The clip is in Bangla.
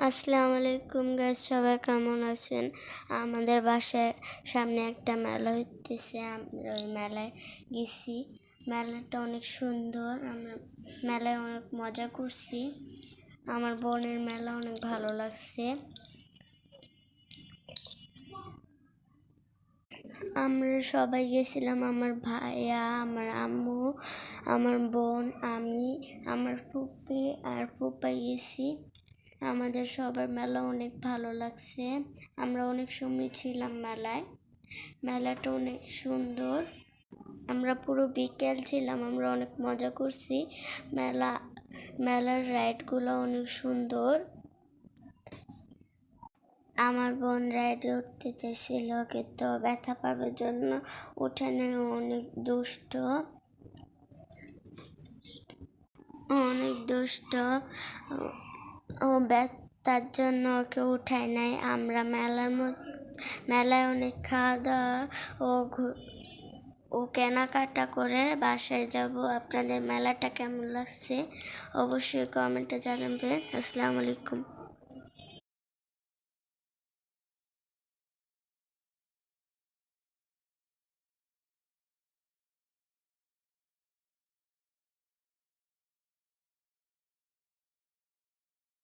আসসালামু আলাইকুম গাইস, সবাই কেমন আছেন? আমাদের বাসায় সামনে একটা মেলা হইতেছে। আমরা ওই মেলায় গেছি। মেলাটা অনেক সুন্দর। আমরা মেলায় অনেক মজা করছি। আমার বোনের মেলা অনেক ভালো লাগছে। আমরা সবাই গেছিলাম, আমার ভাইয়া, আমার আম্মু, আমার বোন, আমি, আমার ফুপি আর ফুপাই গেছি। আমাদের সবার মেলা অনেক ভালো লাগছে। আমরা অনেক সময় ছিলাম মেলায়। মেলাটা অনেক সুন্দর। আমরা পুরো বিকেল ছিলাম, আমরা অনেক মজা করছি। মেলার রাইডগুলো অনেক সুন্দর। আমার বোন রাইডে উঠতে চাইছিল, কিন্তু ব্যথা পাবার জন্য উঠে নেয়। অনেক দুষ্ট ও তার জন্য ওকে উঠায় নাই। আমরা মেলায় অনেক খাওয়া দাওয়া ও কেনাকাটা করে বাসায় যাব। আপনাদের মেলাটা কেমন লাগছে অবশ্যই কমেন্টে জানাবেন। আসসালামু আলাইকুম।